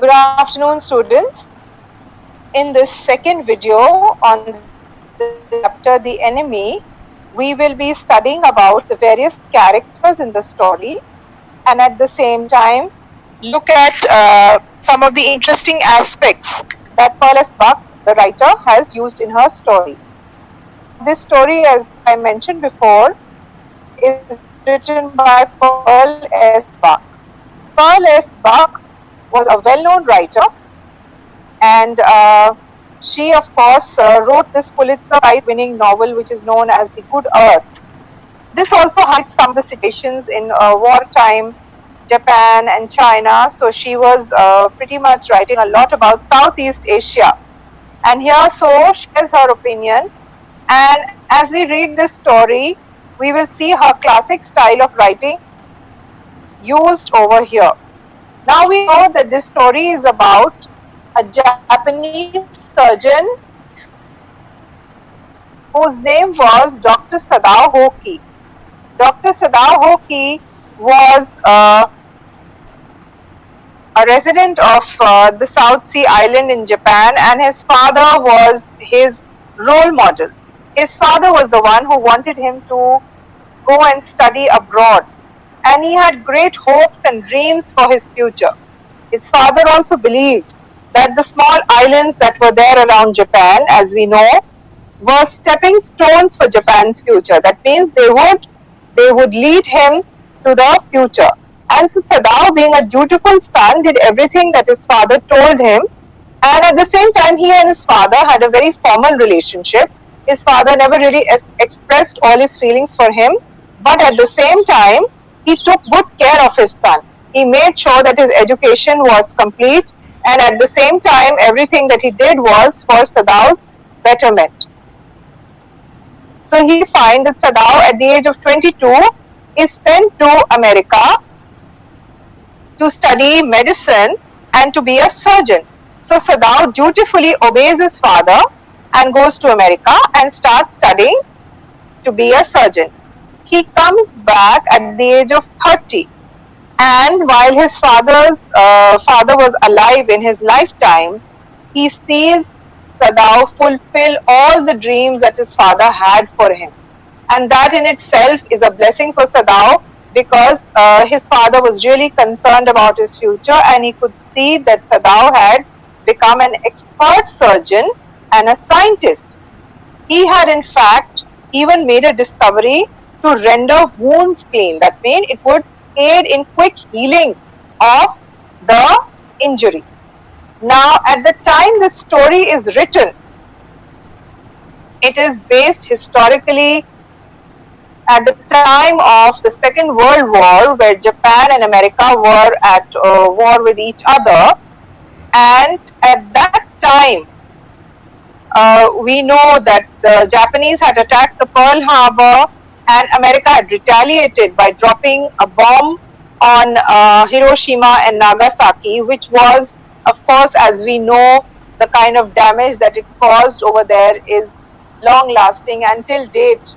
Good afternoon, students. In this second video on the chapter The Enemy, we will be studying about the various characters in the story and at the same time look at some of the interesting aspects that Pearl S. Buck, the writer, has used in her story. Now, this story, as I mentioned before, is written by Pearl S. Buck. Pearl S. Buck was a well-known writer, and she, of course, wrote this Pulitzer Prize-winning novel, which is known as The Good Earth. This also highlights some of the situations in wartime Japan and China. So she was pretty much writing a lot about Southeast Asia. And here, so shares her opinion. And as we read this story, we will see her classic style of writing used over here. Now we know that this story is about a Japanese surgeon whose name was Dr. Sadao Hoki. Dr. Sadao Hoki was a resident of the South Sea Island in Japan, and his father was his role model. His father was the one who wanted him to go and study abroad, and he had great hopes and dreams for his future. His father also believed that the small islands that were there around Japan, as we know, were stepping stones for Japan's future. That means they would lead him to the future. And so Sadao, being a dutiful son, did everything that his father told him. And at the same time, he and his father had a very formal relationship. His father never really expressed all his feelings for him, but at the same time, he took good care of his son. He made sure that his education was complete, and at the same time, everything that he did was for Sadao's betterment. So he finds that Sadao, at the age of 22, is sent to America to study medicine and to be a surgeon. So Sadao dutifully obeys his father and goes to America and starts studying to be a surgeon. He comes back at the age of 30, and while his father was alive in his lifetime, he sees Sadao fulfill all the dreams that his father had for him. And that in itself is a blessing for Sadao, because his father was really concerned about his future, and he could see that Sadao had become an expert surgeon and a scientist. He had in fact even made a discovery to render wounds clean. That means it would aid in quick healing of the injury. Now, at the time the story is written, it is based historically at the time of the Second World War, where Japan and America were at war with each other. And at that time, we know that the Japanese had attacked the Pearl Harbor, and America had retaliated by dropping a bomb on Hiroshima and Nagasaki, which was, of course, as we know, the kind of damage that it caused over there is long lasting. Until date,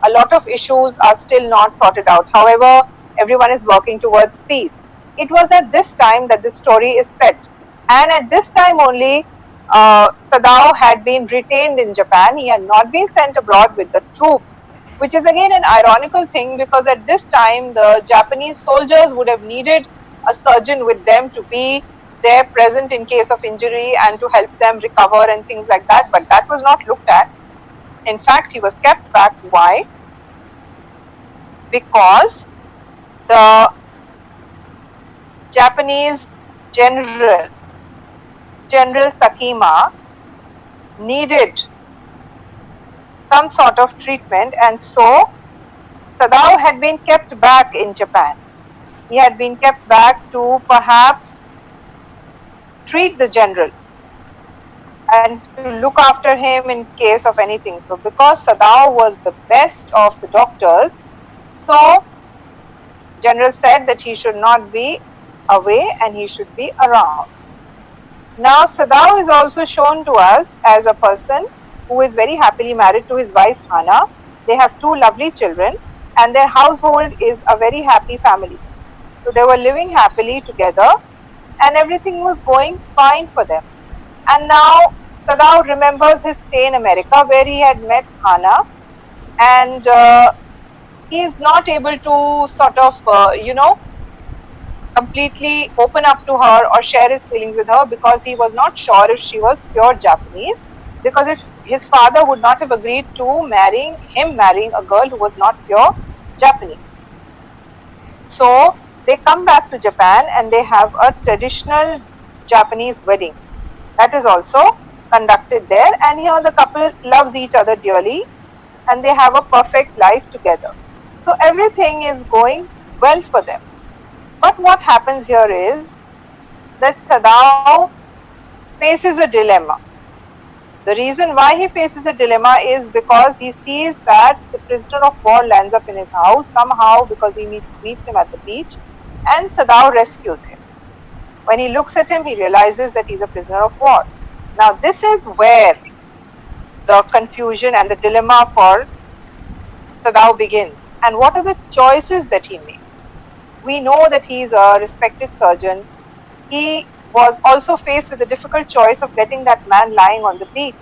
a lot of issues are still not sorted out. However, everyone is working towards peace. It was at this time that the story is set. And at this time only, Sadao had been retained in Japan. He had not been sent abroad with the troops, which is again an ironical thing, because at this time, the Japanese soldiers would have needed a surgeon with them to be there present in case of injury and to help them recover and things like that. But that was not looked at. In fact, he was kept back. Why? Because the Japanese General Sakima needed some sort of treatment, and so Sadao had been kept back in Japan. He had been kept back to perhaps treat the general and to look after him in case of anything. So because Sadao was the best of the doctors, so General said that he should not be away and he should be around. Now Sadao is also shown to us as a person who is very happily married to his wife Hana. They have two lovely children, and their household is a very happy family. So they were living happily together, and everything was going fine for them. And now Sadao remembers his stay in America where he had met Hana, and he is not able to sort of, completely open up to her or share his feelings with her because he was not sure if she was pure Japanese. Because if his father would not have agreed to marrying a girl who was not pure Japanese. So they come back to Japan and they have a traditional Japanese wedding that is also conducted there. And here the couple loves each other dearly and they have a perfect life together. So everything is going well for them. But what happens here is that Sadao faces a dilemma. The reason why he faces a dilemma is because he sees that the prisoner of war lands up in his house somehow because he meets him at the beach, and Sadao rescues him. When he looks at him, he realizes that he's a prisoner of war. Now this is where the confusion and the dilemma for Sadao begins. And what are the choices that he makes? We know that he is a respected surgeon. He was also faced with the difficult choice of letting that man lying on the beach,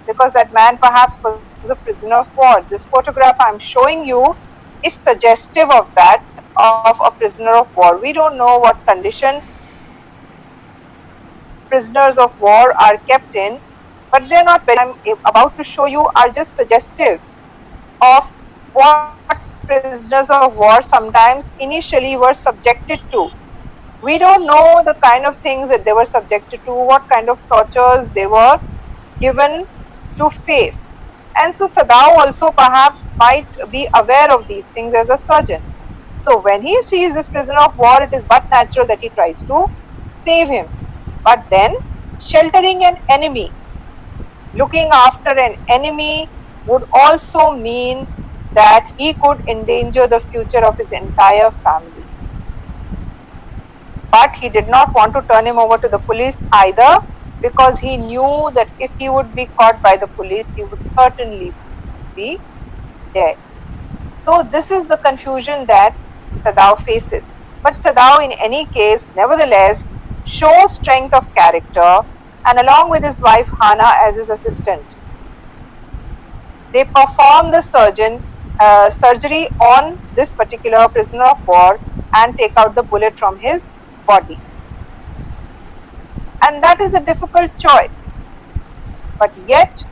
because that man perhaps was a prisoner of war. This photograph I'm showing you is suggestive of that, of a prisoner of war. We don't know what condition prisoners of war are kept in, but they're not very, I'm about to show you are just suggestive of what prisoners of war sometimes initially were subjected to. We don't know the kind of things that they were subjected to, what kind of tortures they were given to face. And so Sadao also perhaps might be aware of these things as a surgeon. So when he sees this prisoner of war, it is but natural that he tries to save him. But then sheltering an enemy, looking after an enemy would also mean that he could endanger the future of his entire family. But he did not want to turn him over to the police either, because he knew that if he would be caught by the police, he would certainly be dead. So this is the confusion that Sadao faces. But Sadao in any case, nevertheless, shows strength of character, and along with his wife Hana as his assistant, they perform the surgery on this particular prisoner of war and take out the bullet from his body. And that is a difficult choice. But yet,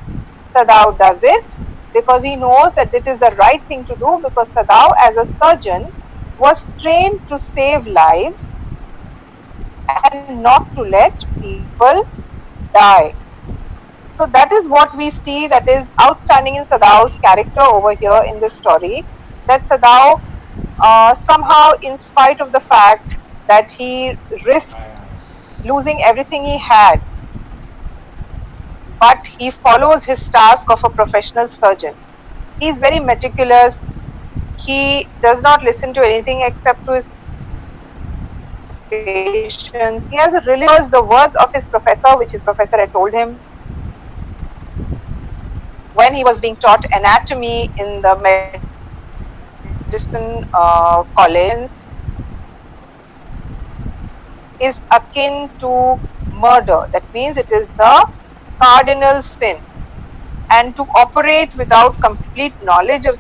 Sadao does it because he knows that it is the right thing to do, because Sadao as a surgeon was trained to save lives and not to let people die. So that is what we see that is outstanding in Sadao's character over here in this story, that Sadao somehow, in spite of the fact that he risked losing everything he had, but he follows his task of a professional surgeon. He is very meticulous. He does not listen to anything except to his patients. He has the words of his professor, which his professor had told him when he was being taught anatomy in the medicine college, is akin to murder. That means it is the cardinal sin, and to operate without complete knowledge of.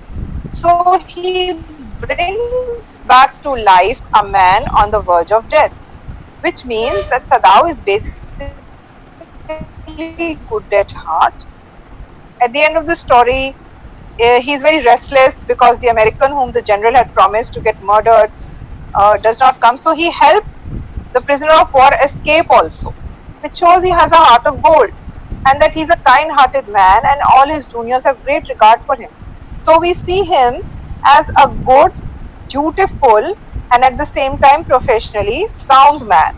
So he brings back to life a man on the verge of death, which means that Sadao is basically good at heart. At the end of the story, he's very restless because the American whom the general had promised to get murdered does not come. So he helps the prisoner of war escape also, which shows he has a heart of gold, and that he's a kind-hearted man and all his juniors have great regard for him. So we see him as a good, dutiful, and at the same time professionally sound man.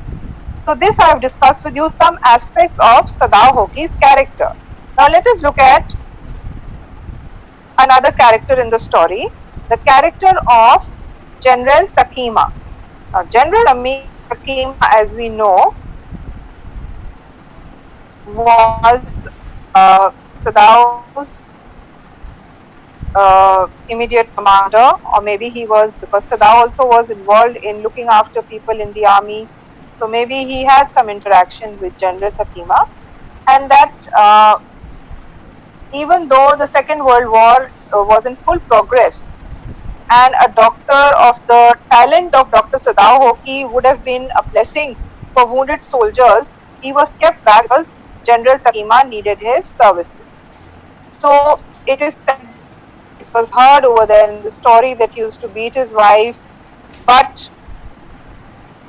So this I have discussed with you some aspects of Sadao Hoki's character. Now let us look at another character in the story, the character of General Takima. Now General Takima, as we know, was Sadao's immediate commander, or maybe he was, because Sadao also was involved in looking after people in the army. So maybe he had some interaction with General Takima, and that even though the Second World War was in full progress, and a doctor of the talent of Dr. Sadao Hoki would have been a blessing for wounded soldiers, he was kept back because General Takima needed his services. So it is said, it was heard over there in the story that he used to beat his wife, but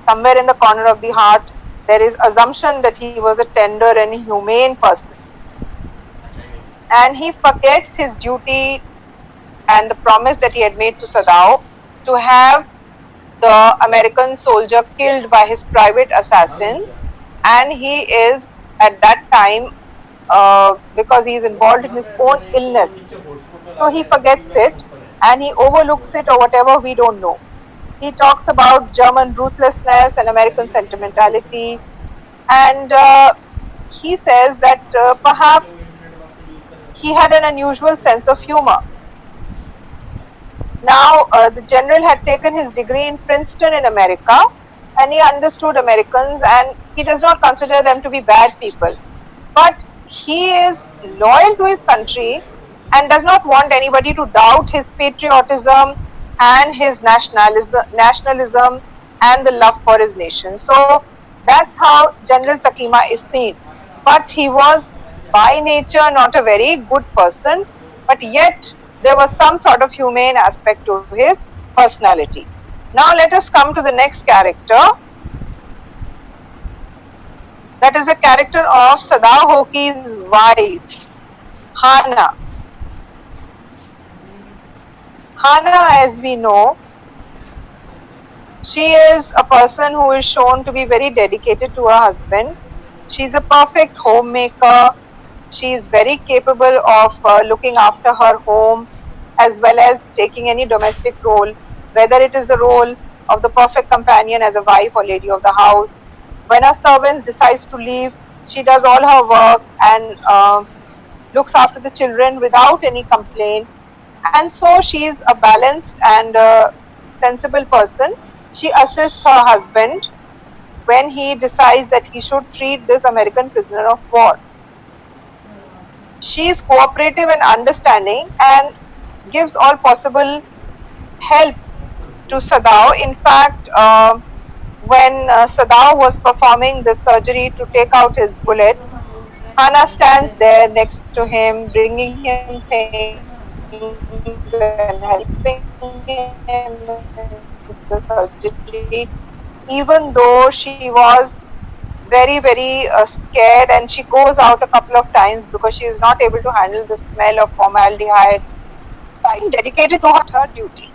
somewhere in the corner of the heart, there is assumption that he was a tender and humane person. And he forgets his duty and the promise that he had made to Sadao to have the American soldier killed by his private assassin, and he is at that time because he is involved in his own illness, so he forgets it and he overlooks it or whatever, we don't know. He talks about German ruthlessness and American sentimentality, and he says that perhaps he had an unusual sense of humor. Now, the general had taken his degree in Princeton in America, and he understood Americans, and he does not consider them to be bad people. But he is loyal to his country and does not want anybody to doubt his patriotism and his nationalism and the love for his nation. So that's how General Takima is seen. But he was by nature not a very good person, but yet there was some sort of humane aspect to his personality. Now let us come to the next character. That is the character of Sadao Hoki's wife, Hana. Hana, as we know, she is a person who is shown to be very dedicated to her husband. She is a perfect homemaker. She is very capable of looking after her home as well as taking any domestic role, whether it is the role of the perfect companion as a wife or lady of the house. When her servants decides to leave, she does all her work and looks after the children without any complaint. And so she is a balanced and sensible person. She assists her husband when he decides that he should treat this American prisoner of war. She is cooperative and understanding and gives all possible help to Sadao. In fact, when Sadao was performing the surgery to take out his bullet, Hana stands there next to him, bringing him things and helping him with the surgery, even though she was very, very scared, and she goes out a couple of times because she is not able to handle the smell of formaldehyde. Being dedicated to her duty.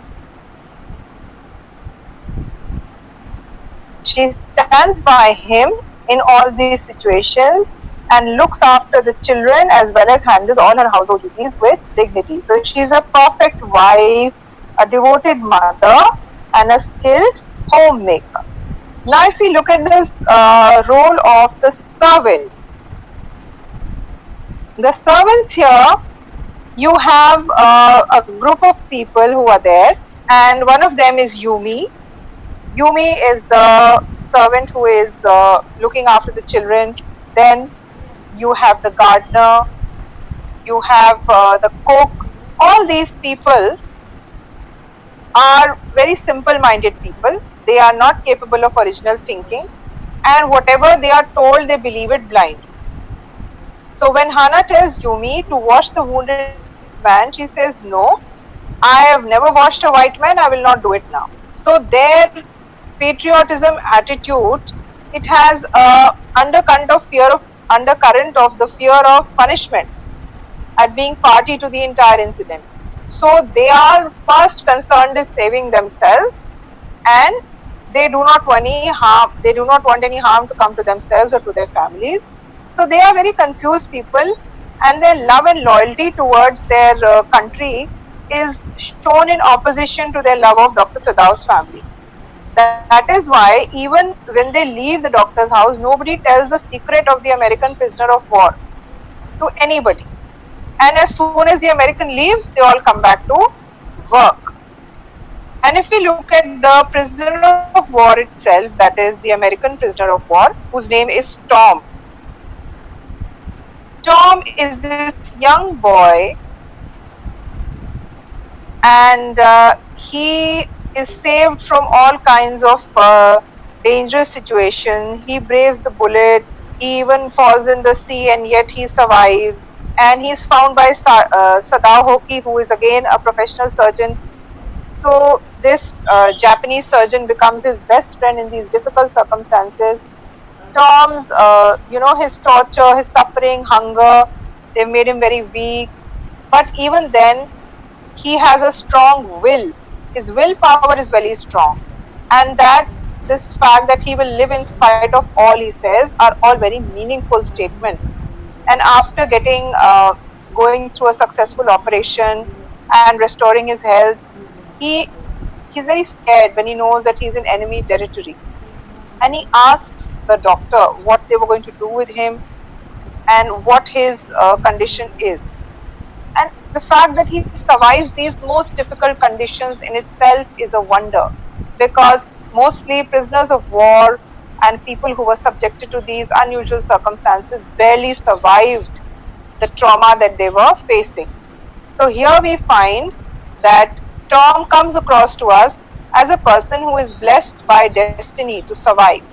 She stands by him in all these situations and looks after the children as well as handles all her household duties with dignity. So she's a perfect wife, a devoted mother, and a skilled homemaker. Now, if we look at this role of the servants, here, you have a group of people who are there, and one of them is Yumi. Yumi is the servant who is looking after the children. Then you have the gardener, you have the cook. All these people are very simple-minded people. They are not capable of original thinking, and whatever they are told, they believe it blindly. So when Hana tells Yumi to wash the wounded man, she says, no, I have never washed a white man, I will not do it now. So their patriotism attitude, it has a undercurrent of the fear of punishment at being party to the entire incident. So they are first concerned in saving themselves, and they do not want any harm to come to themselves or to their families. So they are very confused people, and their love and loyalty towards their country is shown in opposition to their love of Dr. Sadao's family. That is why even when they leave the doctor's house, nobody tells the secret of the American prisoner of war to anybody. And as soon as the American leaves, they all come back to work. And if we look at the prisoner of war itself, that is the American prisoner of war, whose name is Tom. Tom is this young boy, and he is saved from all kinds of dangerous situations. He braves the bullet, he even falls in the sea, and yet he survives. And he's found by Sadao Hoki, who is again a professional surgeon. So this Japanese surgeon becomes his best friend in these difficult circumstances. Tom's, his torture, his suffering, hunger, they made him very weak. But even then, he has a strong will. His willpower is very strong. And that this fact that he will live in spite of all he says are all very meaningful statements. And after going through a successful operation and restoring his health, he's very scared when he knows that he's in enemy territory. And he asks the doctor what they were going to do with him and what his condition is. And the fact that he survives these most difficult conditions in itself is a wonder, because mostly prisoners of war and people who were subjected to these unusual circumstances barely survived the trauma that they were facing. So here we find that Tom comes across to us as a person who is blessed by destiny to survive.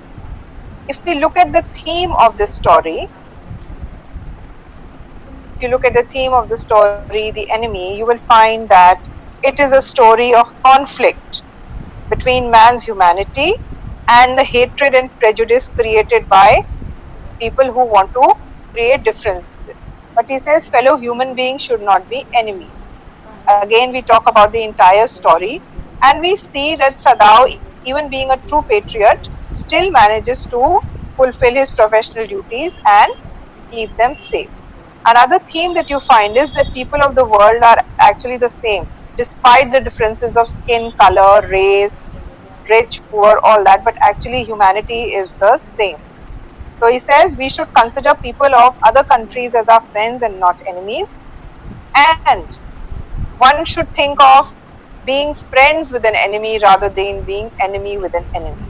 If we look at the theme of this story, The Enemy, you will find that it is a story of conflict between man's humanity and the hatred and prejudice created by people who want to create differences. But he says fellow human beings should not be enemies. Again, we talk about the entire story, and we see that Sadao, even being a true patriot, still manages to fulfill his professional duties and keep them safe. Another theme that you find is that people of the world are actually the same, despite the differences of skin color, race, rich, poor, all that, but actually humanity is the same. So he says we should consider people of other countries as our friends and not enemies. And one should think of being friends with an enemy rather than being enemy with an enemy.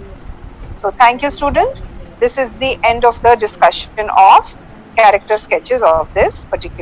So thank you, students. This is the end of the discussion of character sketches of this particular